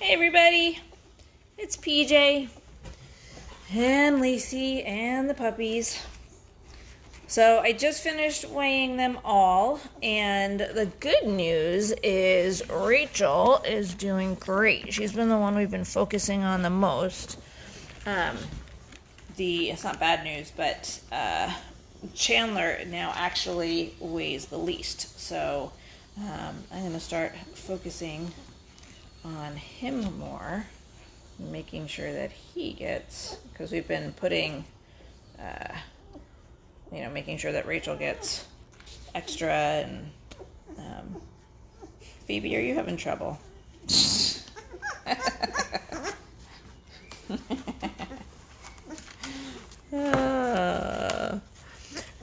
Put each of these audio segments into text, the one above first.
Hey everybody, it's PJ and Lacey and the puppies. So I just finished weighing them all, and the good news is Rachel is doing great. She's been the one we've been focusing on the most. It's not bad news, but Chandler now actually weighs the least. So I'm going to start focusing on him more, making sure that he gets, because we've been putting, making sure that Rachel gets extra, and Phoebe, are you having trouble?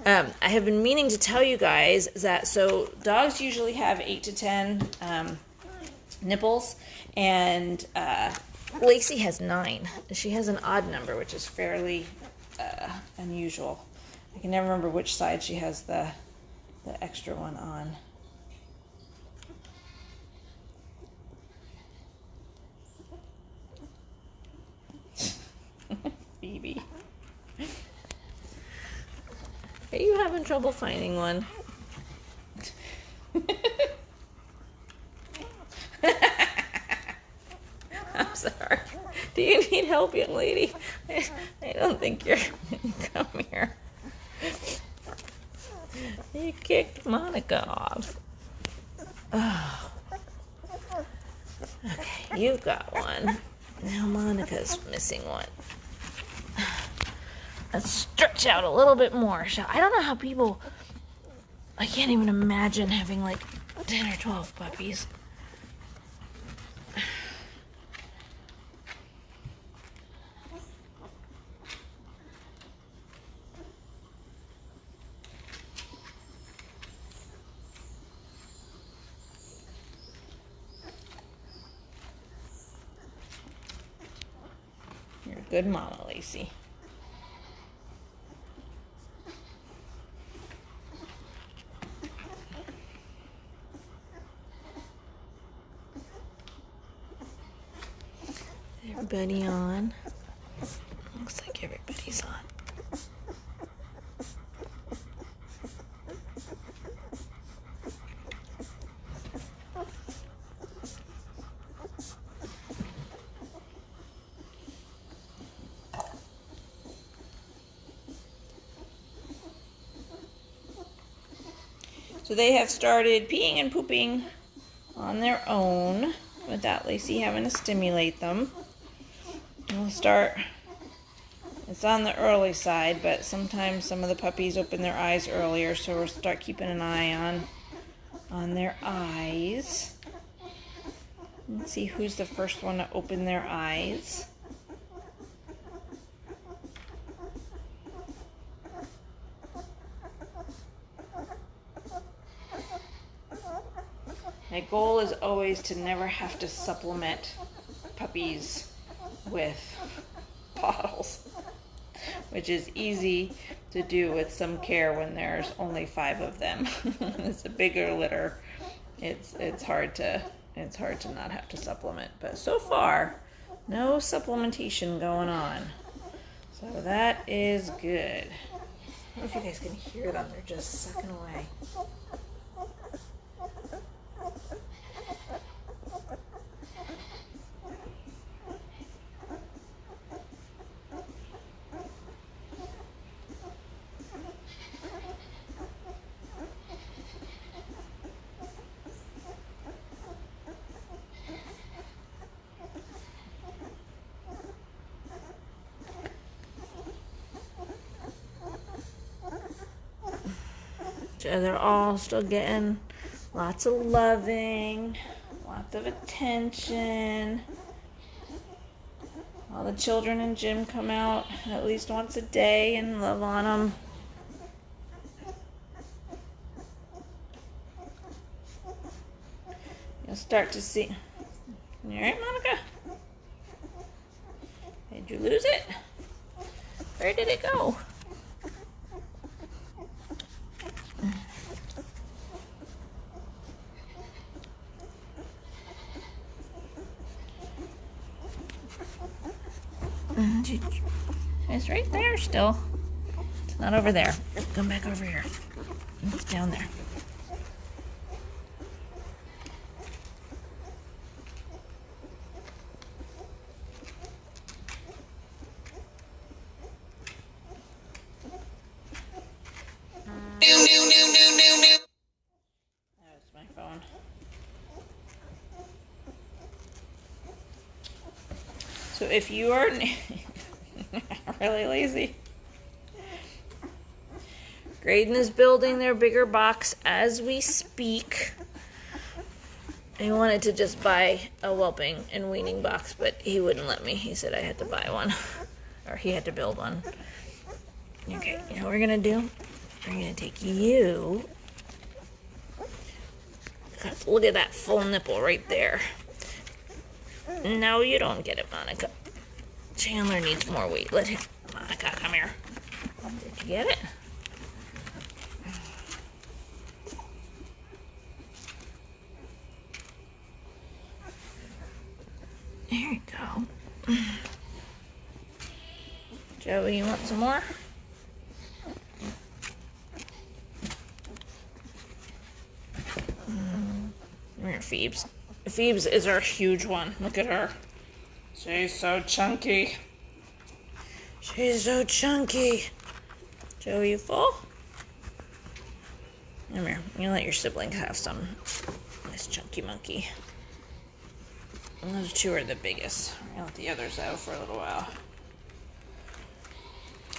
I have been meaning to tell you guys that, so dogs usually have 8 to 10 nipples, and Lacey has 9. She has an odd number, which is fairly unusual. I can never remember which side she has the extra one on. Phoebe, are you having trouble finding one? I'm sorry. Do you need help, young lady? I don't think you're gonna come here. You kicked Monica off. Oh. Okay, you've got one. Now Monica's missing one. Let's stretch out a little bit more. I don't know how people... I can't even imagine having like 10 or 12 puppies. You're a good mama, Lacey. Everybody on? Looks like everybody's on. So they have started peeing and pooping on their own without Lacey having to stimulate them. We'll start, it's on the early side, but sometimes some of the puppies open their eyes earlier, so we'll start keeping an eye on their eyes. Let's see who's the first one to open their eyes. My goal is always to never have to supplement puppies with bottles, which is easy to do with some care when there's only 5 of them. It's a bigger litter. It's hard to not have to supplement, but so far no supplementation going on, so that is good. I don't know if you guys can hear them, they're just sucking away. They're all still getting lots of loving, lots of attention. All the children in gym come out at least once a day and love on them. You'll start to see. You all right, Monica? Did you lose it? Where did it go? It's right there still. It's not over there. Come back over here. It's down there. That's my phone. So if you are really lazy, Graydon is building their bigger box as we speak. He wanted to just buy a whelping and weaning box, but he wouldn't let me. He said I had to buy one, or he had to build one. Okay, you know what we're gonna do? We're gonna take you. Look at that full nipple right there. No, you don't get it, Monica. Chandler needs more weight. Let him. Monica, come here. Did you get it? There you go. Joey, you want some more? Come here, Phoebes. Phoebes is our huge one. Look at her. She's so chunky. She's so chunky. Joey, you full? Come here. You let your siblings have some. This chunky monkey. And those two are the biggest. We're gonna let the others out for a little while.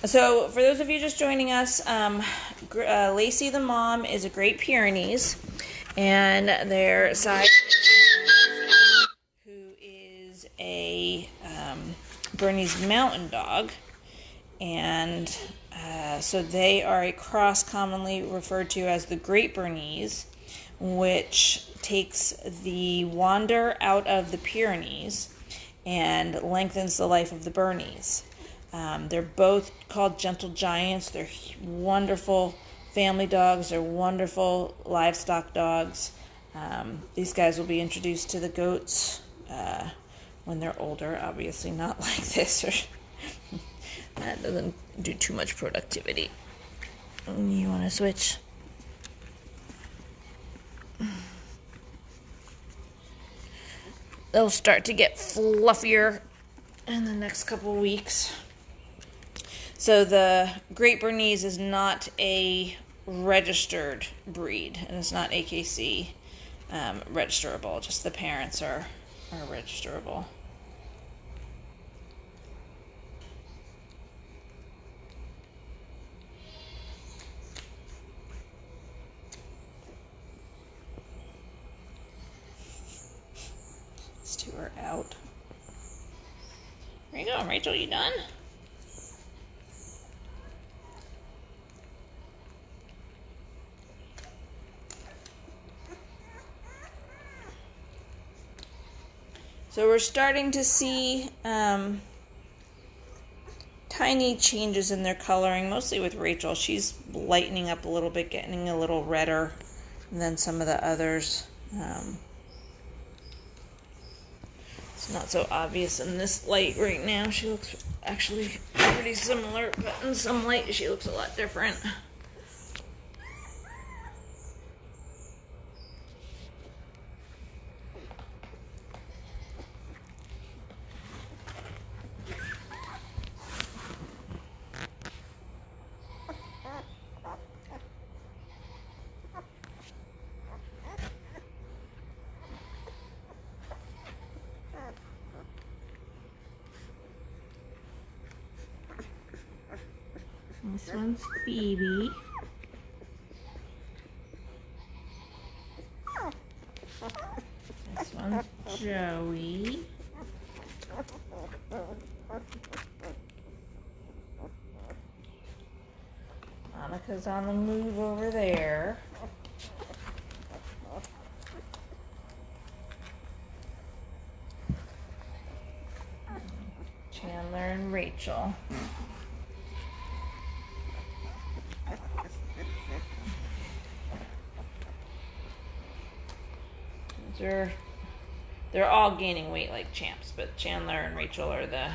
So, for those of you just joining us, Lacey the mom is a Great Pyrenees, and their side, who is a Bernese Mountain Dog, and so they are a cross commonly referred to as the Great Bernese, which takes the wander out of the Pyrenees and lengthens the life of the Bernese. They're both called gentle giants. They're wonderful family dogs. They're wonderful livestock dogs. These guys will be introduced to the goats when they're older. Obviously not like this. That doesn't do too much productivity. You want to switch? They'll start to get fluffier in the next couple weeks. So the Great Bernese is not a registered breed, and it's not AKC registerable. Just the parents are registerable. These two are out. There you go, Rachel. You done? So we're starting to see tiny changes in their coloring, mostly with Rachel. She's lightening up a little bit, getting a little redder than some of the others. It's not so obvious in this light right now. She looks actually pretty similar, but in some light she looks a lot different. This one's Phoebe. This one's Joey. Monica's on the move over there. Chandler and Rachel. They're all gaining weight like champs, but Chandler and Rachel are the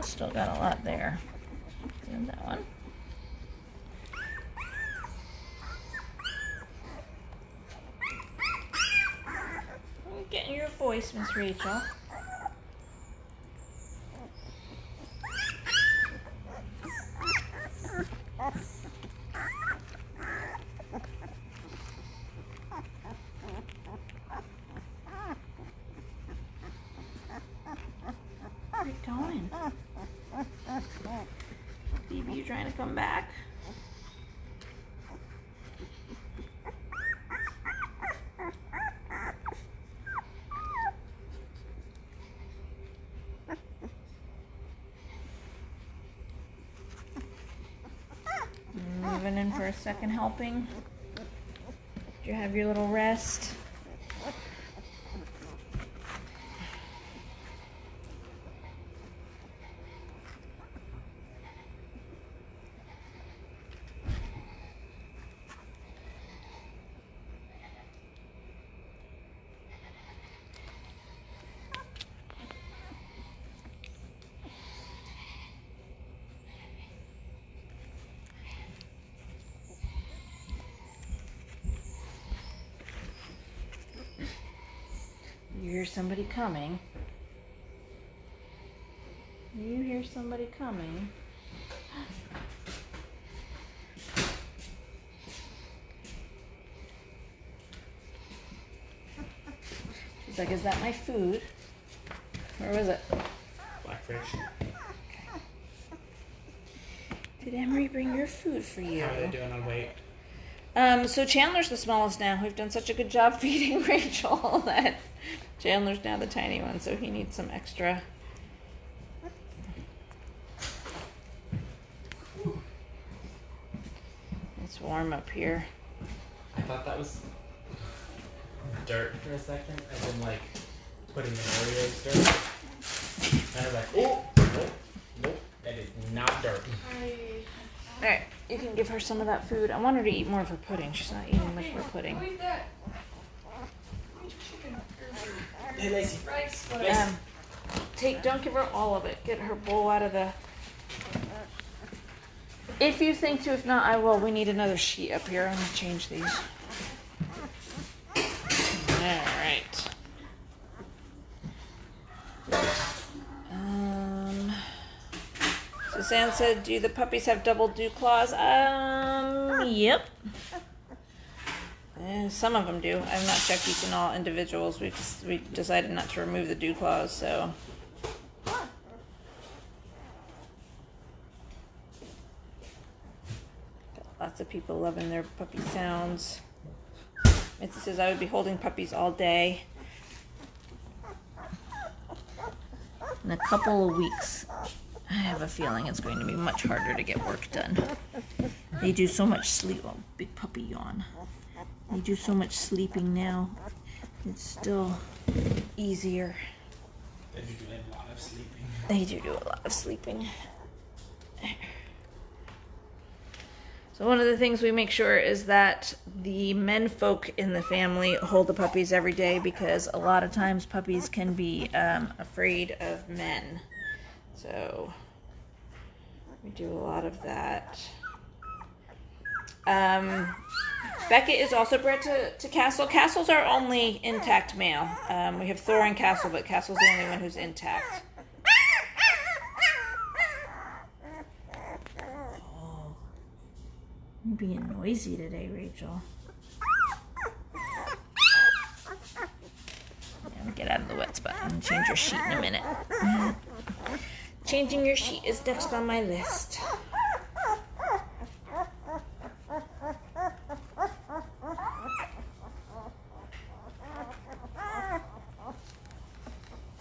Still got a lot there. And that one. I'm getting your voice, Miss Rachel. Where are you going? Baby, you trying to come back? Moving in for a second helping. Did you have your little rest? You hear somebody coming. You hear somebody coming. She's like, is that my food? Where was it? Blackfish. Did Emery bring your food for you? How are they doing on weight? So Chandler's the smallest now. We've done such a good job feeding Rachel that Chandler's now the tiny one, so he needs some extra. It's warm up here. I thought that was dirt for a second, as in like putting in Oreos dirt. And I was like, oh, nope, that is not dirt. Alright, you can give her some of that food. I want her to eat more of her pudding. She's not eating much of her pudding. Hey, Lacey. Don't give her all of it. Get her bowl out of the... If you think to, if not, I will. We need another sheet up here. I'm going to change these. Alright. Suzanne said, do the puppies have double dew claws? Yep. Some of them do. I've not checked each and all individuals. We decided not to remove the dew claws, so. Lots of people loving their puppy sounds. Mitzi says, I would be holding puppies all day. In a couple of weeks, I have a feeling it's going to be much harder to get work done. They do so much sleep. Oh, big puppy yawn. They do so much sleeping now. It's still easier. They do a lot of sleeping. They do a lot of sleeping. So one of the things we make sure is that the men folk in the family hold the puppies every day, because a lot of times puppies can be afraid of men. So we do a lot of that. Beckett is also bred to Castle. Castle's our only intact male. We have Thor and Castle, but Castle's the only one who's intact. Oh, you're being noisy today, Rachel. Get out of the wet spot and change your sheet in a minute. Changing your sheet is next on my list.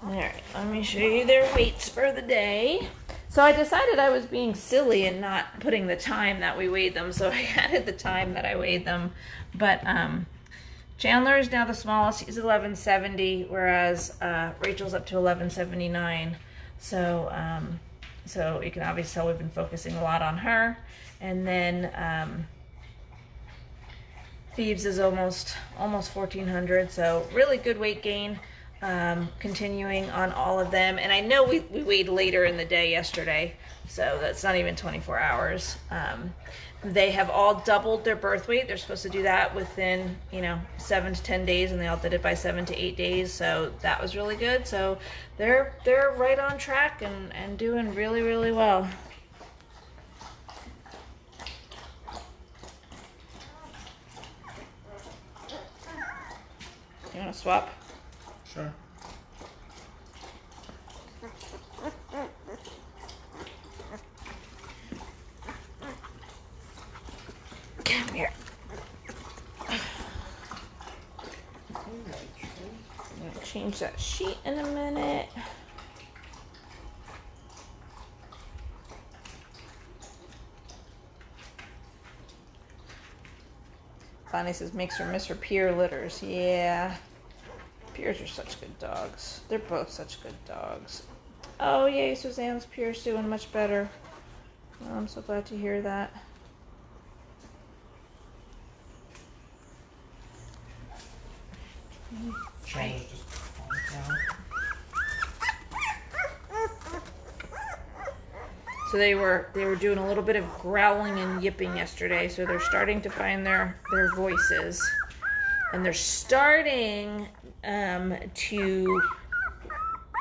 Alright, let me show you their weights for the day. So I decided I was being silly and not putting the time that we weighed them, so I added the time that I weighed them. But Chandler is now the smallest. He's 1170, whereas Rachel's up to 1179. So so you can obviously tell we've been focusing a lot on her. And then Phoebe's is almost 1,400, so really good weight gain. Continuing on all of them, and I know we weighed later in the day yesterday, so that's not even 24 hours. They have all doubled their birth weight. They're supposed to do that within 7 to 10 days, and they all did it by 7 to 8 days, so that was really good. So they're right on track and doing really, really well. You want to swap? Sure. Come here. I'm gonna change that sheet in a minute. Bonnie says makes her miss her peer litters. Yeah. Peers are such good dogs. They're both such good dogs. Oh yay, Suzanne's peer's doing much better. Oh, I'm so glad to hear that. Right. So they were doing a little bit of growling and yipping yesterday, so they're starting to find their voices, and they're starting to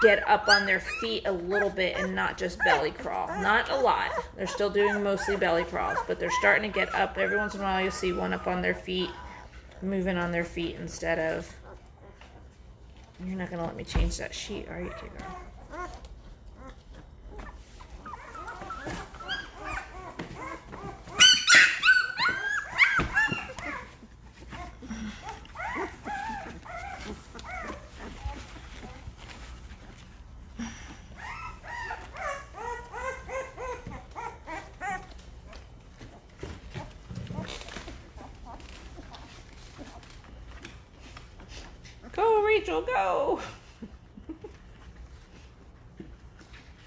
get up on their feet a little bit and not just belly crawl. Not a lot. They're still doing mostly belly crawls, but they're starting to get up. Every once in a while you'll see one up on their feet, moving on their feet instead of... You're not going to let me change that sheet, are you, kid girl? Go, Rachel, go!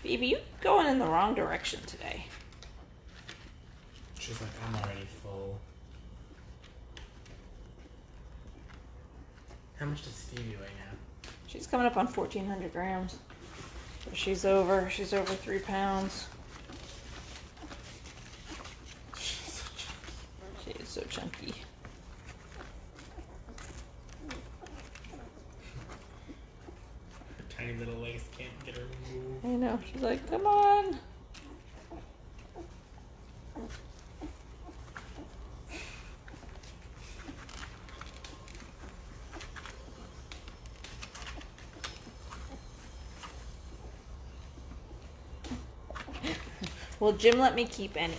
Phoebe, you going in the wrong direction today. She's like, I'm already full. How much does Stevie weigh now? She's coming up on 1,400 grams. So she's over 3 pounds. She is so chunky. Tiny little legs can't get her to move. I know. She's like, come on. Well, Jim let me keep any.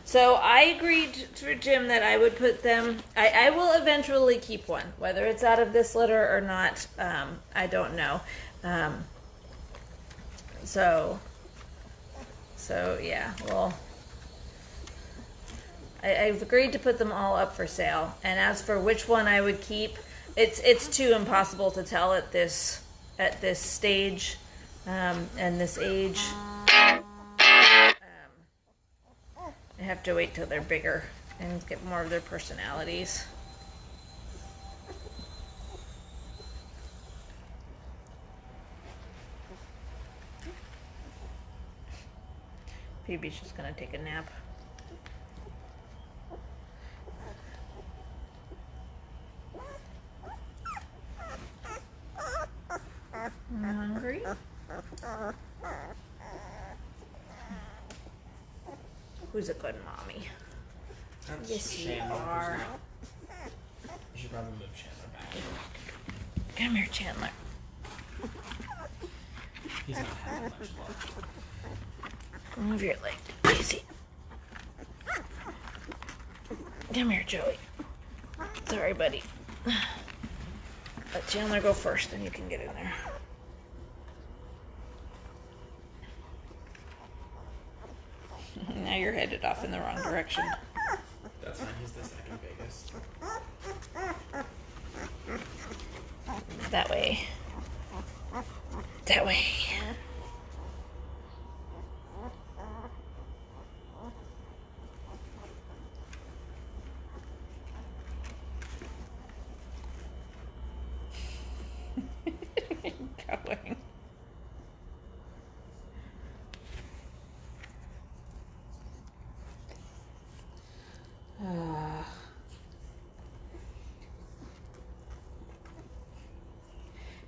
So I agreed for Jim that I would put them, I will eventually keep one. Whether it's out of this litter or not, I don't know. So yeah, well, I've agreed to put them all up for sale. And as for which one I would keep, it's too impossible to tell at this stage and this age. I have to wait till they're bigger and get more of their personalities. Phoebe's just gonna take a nap. Hungry? Who's a good mommy? That's Yes, you Chandler, are. You should probably move Chandler back. Come here, Chandler. He's not having much luck. Move your leg, Lacey. Come here, Joey. Sorry, buddy. Let Chandler go first, then you can get in there. Now you're headed off in the wrong direction. That's fine, he's the second biggest. That way. That way. going.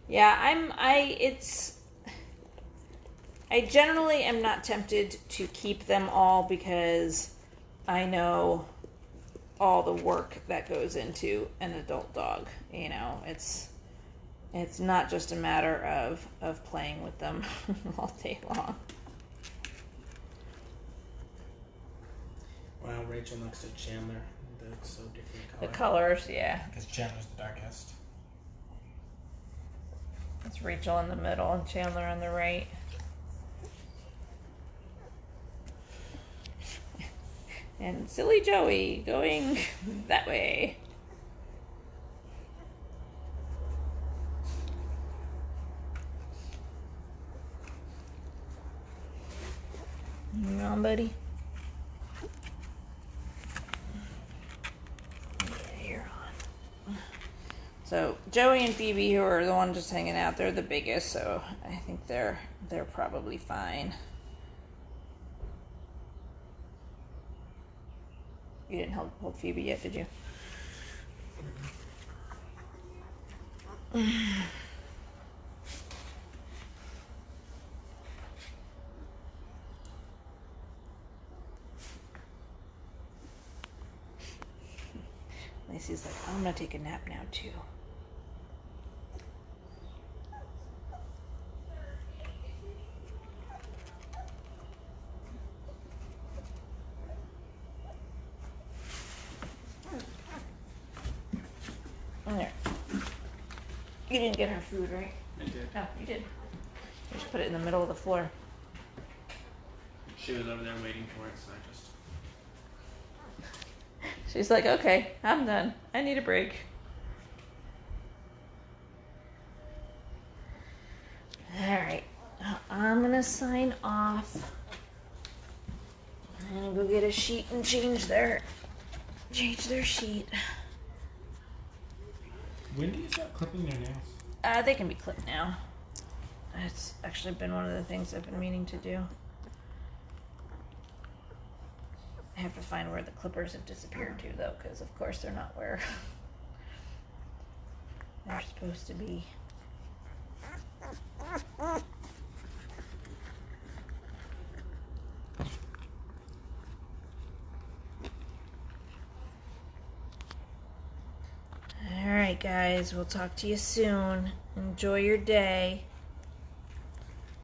Yeah, I generally am not tempted to keep them all because I know all the work that goes into an adult dog. You know, it's not just a matter of playing with them all day long. Wow, Rachel next to Chandler. They look so different color. The colors, yeah. Because Chandler's the darkest. It's Rachel in the middle and Chandler on the right. And silly Joey going that way. You on, buddy? Yeah, you're on. So Joey and Phoebe, who are the ones just hanging out, they're the biggest, so I think they're probably fine. You didn't hold Phoebe yet, did you? Lacey's like, I'm gonna take a nap now too. There. You didn't get her food, right? I did. Oh, you did. You just put it in the middle of the floor. She was over there waiting for it, so I just... She's like, okay, I'm done. I need a break. Alright. I'm gonna sign off. I'm gonna go get a sheet and change their sheet. When do you start clipping their nails? They can be clipped now. It's actually been one of the things I've been meaning to do. I have to find where the clippers have disappeared to, though, because of course they're not where they're supposed to be. Alright guys, we'll talk to you soon. Enjoy your day.